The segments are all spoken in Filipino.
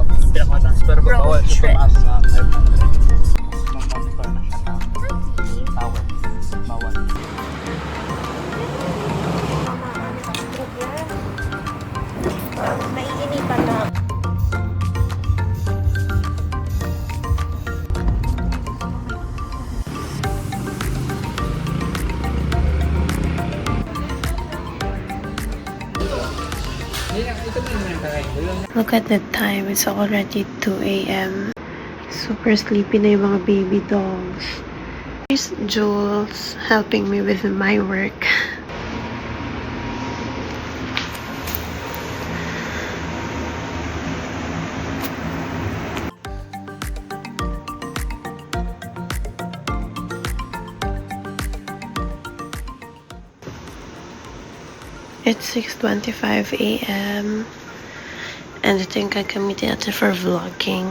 Yung pinakamataas. Pero bawal siya tumaas sa 500. Mag-monitor na siya ng tower. Bawal. Maiinipan na. Look at the time. It's already 2 a.m. Super sleepy na yung mga baby dogs. Here's Jules helping me with my work. It's 6:25 a.m. and I think I gamitin natin for vlogging.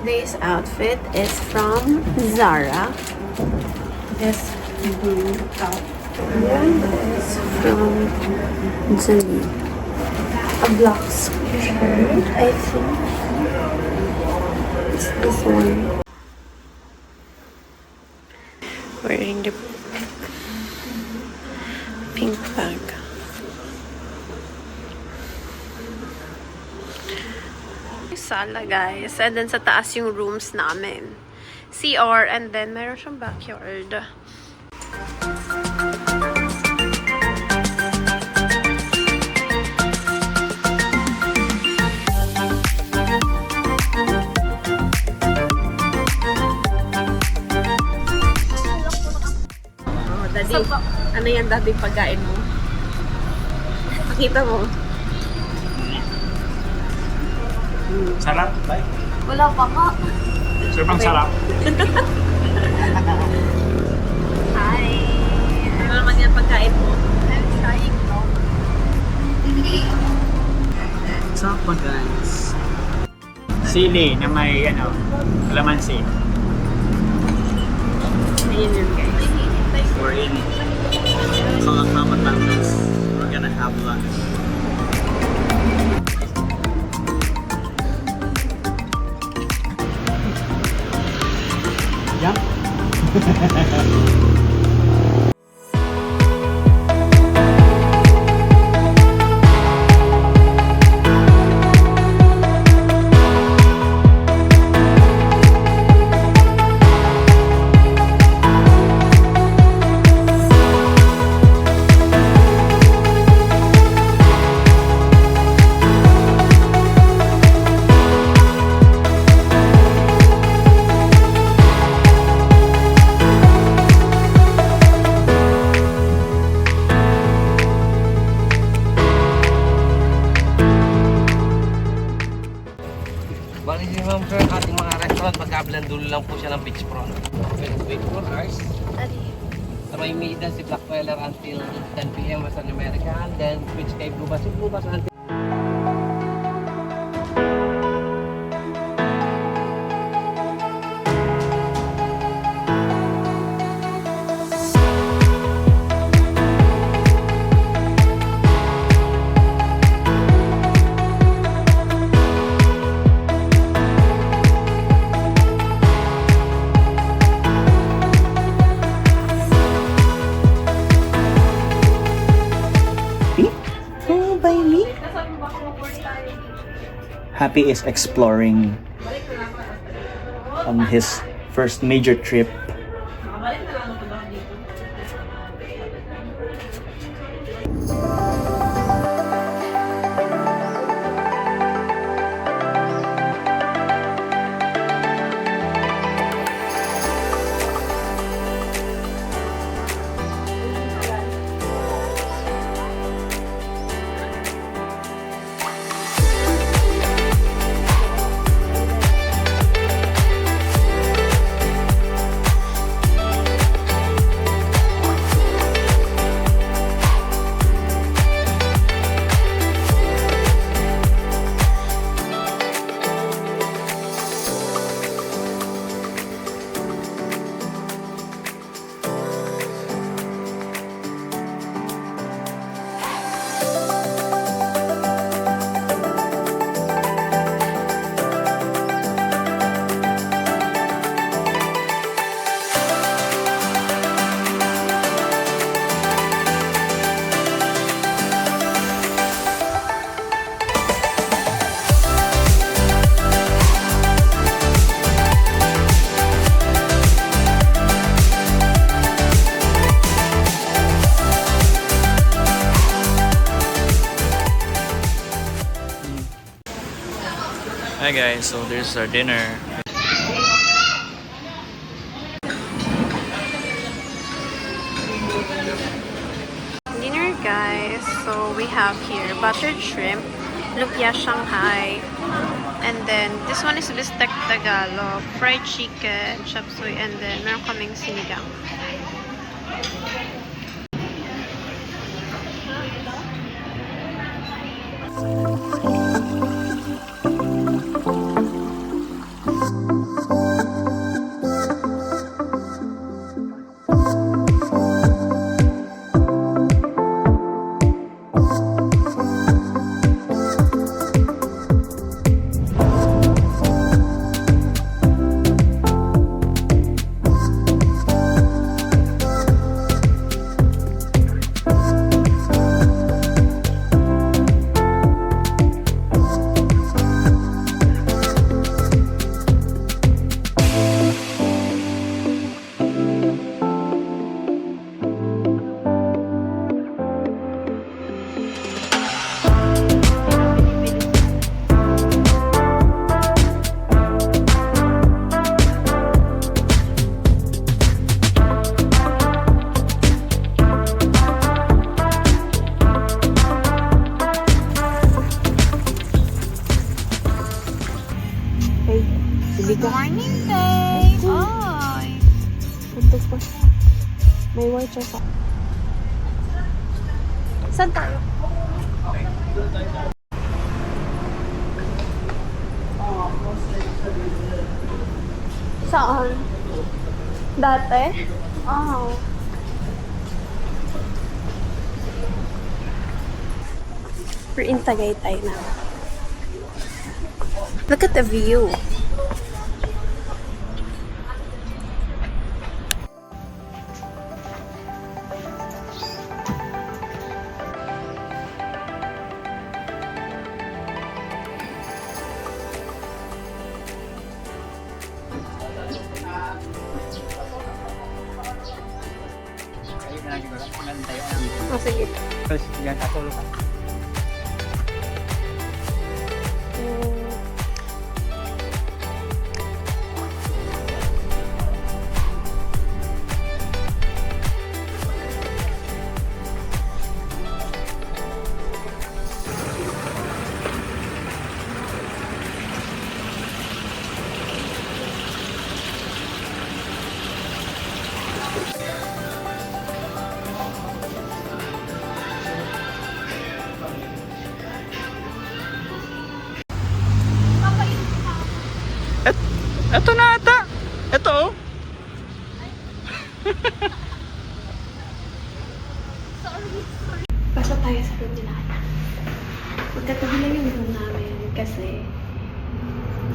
This outfit is from Zara. This blue top. And is from Zali. A black shirt, I think. It's this one. Wearing the pink bag. Sala, guys. And then sa taas yung rooms namin. CR, and then meron siyang backyard. Oh, daddy. Ano yan, daddy, pagkain mo? Pakita mo. Sarap, bye. Wala pa ka. Sobrang sarap. Hi. Ano naman yan pagkain mo? I'm trying to. What's up, guys? Sili na may, kalamansi. Ayun yun, guys. We're in Calacama, Batangas. We're gonna have lunch. Yeah. Bali si Ma'am Sir, ating mga restaurant, magkabilang dulo lang po siya ng beachfront. Wait for hours. Sa may Maida, si Blackfeller until 10 p.m. as an American. Then switch kay Blue Bus. Si Blue Bus until Happy is exploring on his first major trip. Hi guys, so there's our dinner. Dinner, guys. So we have here buttered shrimp, lumpia Shanghai, and then this one is bistec Tagalog, fried chicken, chop suey, and then meron kaming sinigang. Morning, babe! Oy! Puntok pa siya. May white siya sa... Saan tayo? Saan? Dati? Oh. We're in Tagaytay now. Look at the view. Oh, sige. Terus yan katulog ka. Ito na ata. Ito oh. Pasok tayo sa room nila. Magkatabi lang yung room namin kasi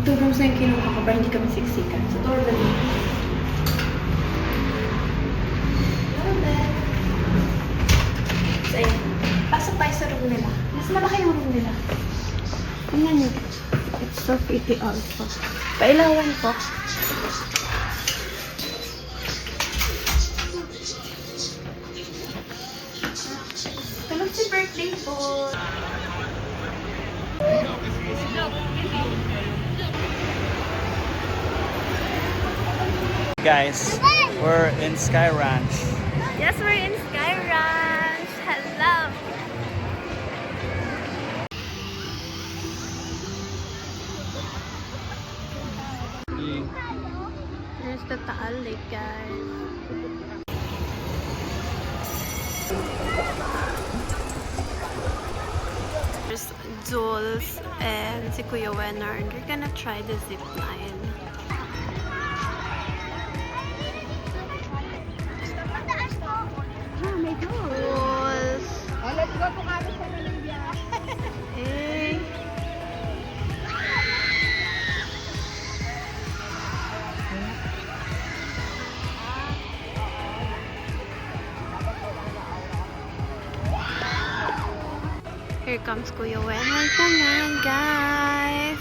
2 rooms na yung kinuha ko para hindi kami siksikan. So, door ba niya? So, ayun. Pasok tayo sa room nila. Nasa na ba kayo yung room nila? Tingnan niyo. It's so pretty also. Pailawan ko. Tulog si birthday po. Guys, we're in Sky Ranch. Yes, we're in Sky Ranch. Hello. There's the Taal Lake, guys. There's Jules and si Kuya Wenner, and we're gonna try the zip line. Ah, may Jules! Oh, let's go po kami sa Malaysia. Hey! Here comes Kuya Wenner naman, guys!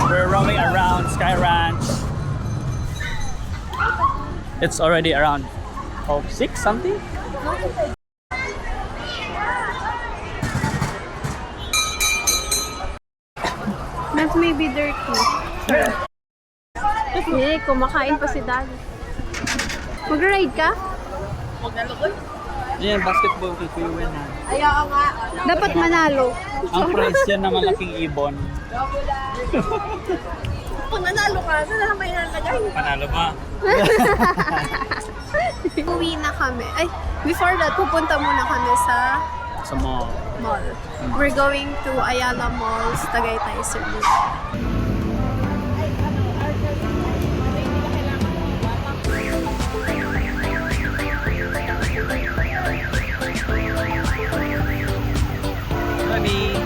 We're roaming around Sky Ranch. It's already around 6 something. That may be dirty. Eh, kumakain pa si Daddy. Mag-ride ka? Yan, basketball kay Kuya Wen. Dapat manalo. Ang price yan na malaking ibon. Kung nanalo ka, saan na may nalagay? Panalo ba? Uwi na kami. Ay, before that, pupunta muna kami sa Sa mall. mall. We're going to Ayala Malls, Tagaytay, Cebu. Honey.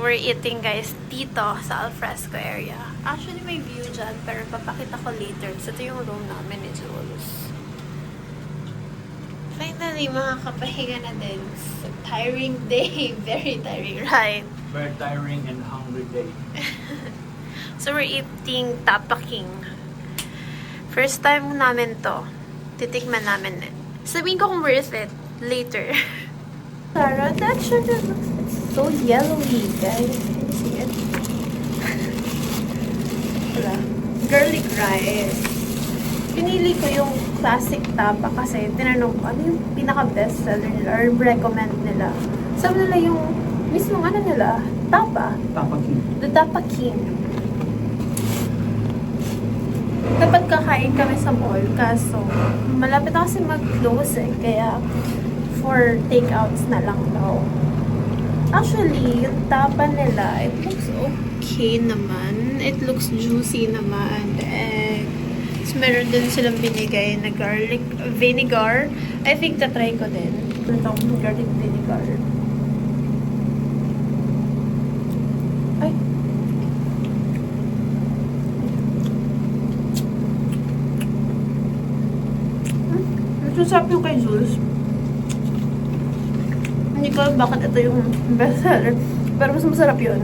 We're eating, guys, dito sa Alfresco area. Actually, may view dyan, pero papakita ko later. So, ito yung room namin ni Jules. Finally, makakapahinga na din. It's a tiring day. Very tiring, right? Very tiring and hungry day. So, we're eating Tapa King. First time namin to. Titikman namin. Sabihin ko kung worth it later. Sarah, that sugar looks so yellowy, guys. Can you see it? Wala. Garlic rice. Pinili ko yung classic tapa kasi tinanong ko ano yung pinaka-best seller nila or recommend nila. Sabi nila yung mismong ano nila, tapa. Tapa King. The Tapa King. Dapat kakain kami sa mall, kaso malapit na kasi mag-close eh, kaya for takeouts na lang daw. Actually, yung tapa nila, it looks okay naman. It looks juicy naman. And so, meron din silang binigay na garlic vinegar. I think tatry ko din. Itong garlic vinegar. Ay. Ito sarap yung kay Jules. Hindi ko alam bakit ito yung bestseller. Pero mas masarap yun.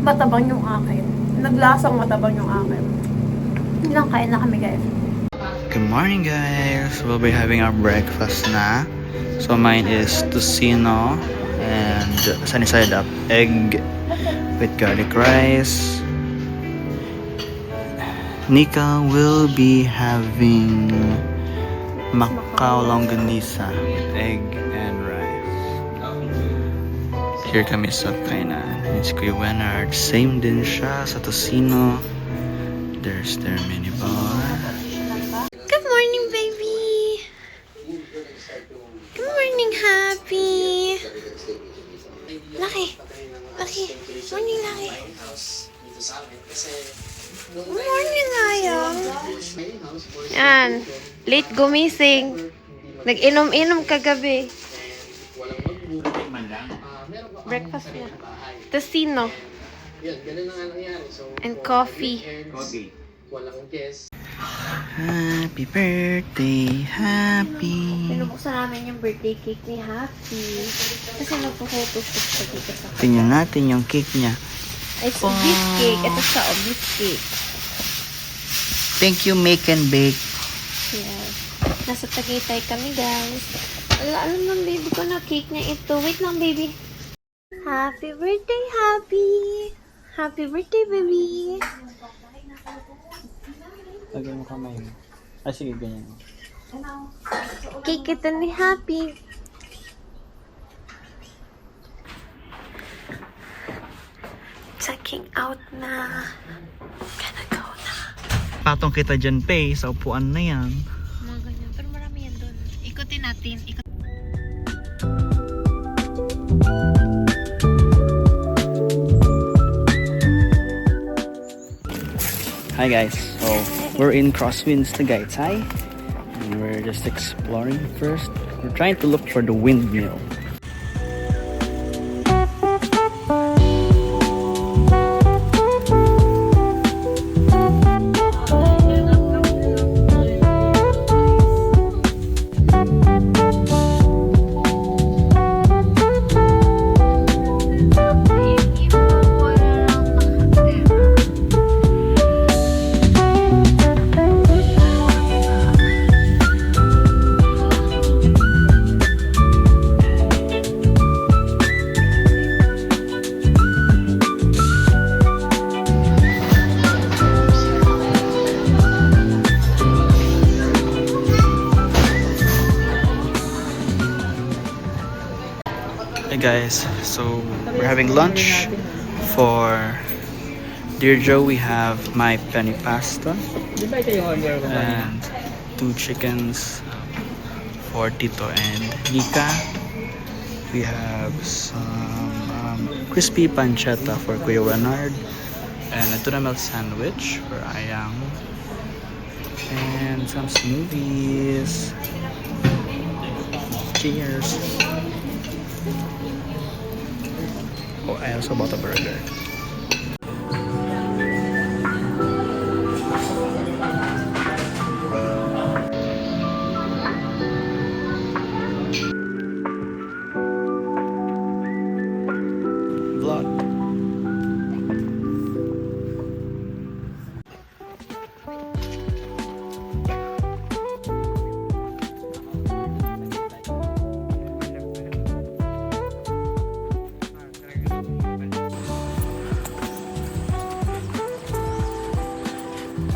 Matabang yung akin. Naglasang matabang yung akin. Hindi lang kain na kami, guys. Good morning, guys. We'll be having our breakfast na. So mine is tocino and sunny side up egg with garlic rice. Nika will be having Macau longganisa with egg and rice. Here kami sa kainan. It's Kuya Wenard. Same din siya sa tocino. There's their minibar. Good morning, baby! Good morning, Happy! Lucky! Lucky! Morning, Lucky! Good morning, Ayang! Yan. Late gumising. Nag-inom-inom kagabi. Breakfast na. Tocino. And coffee. Happy birthday, Happy! Pinubuksan namin yung birthday cake ni Happy. Kasi nagpo-photoshoot siya dito sa Tingnan natin yung cake niya. It's beef cake. Ito siya, beef cake. Thank you, Make and Bake. Yes. Nasa Tagaytay kami, guys. Alam ng baby ko na cake niya ito. Wait lang, baby. Happy birthday, Happy! Happy birthday, baby! Lagyan mo kamay mo. Ah, sige, ganyan. Cake ito ni Happy. Checking out na. Gonna go na. Patong kita dyan, Pay. Sa upuan na yan. Mga ganyan. Pero marami yan doon. Ikutin natin. Hi guys, so we're in Crosswinds, Tagaytay, and we're just exploring first. We're trying to look for the windmill. guys, so we're having lunch. For Dear Joe, we have my penny pasta and 2 chickens. For Tito and Nika, we have some crispy pancetta for Kuya Renard and a tuna melt sandwich for Ayang and some smoothies. Cheers! Oh, I also bought a burger. Vlog.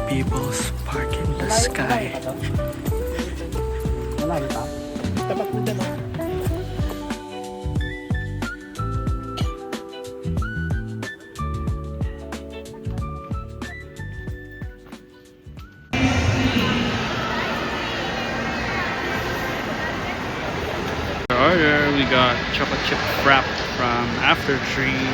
People's park in the sky. Order, we got chocolate chip wrap from After Tree.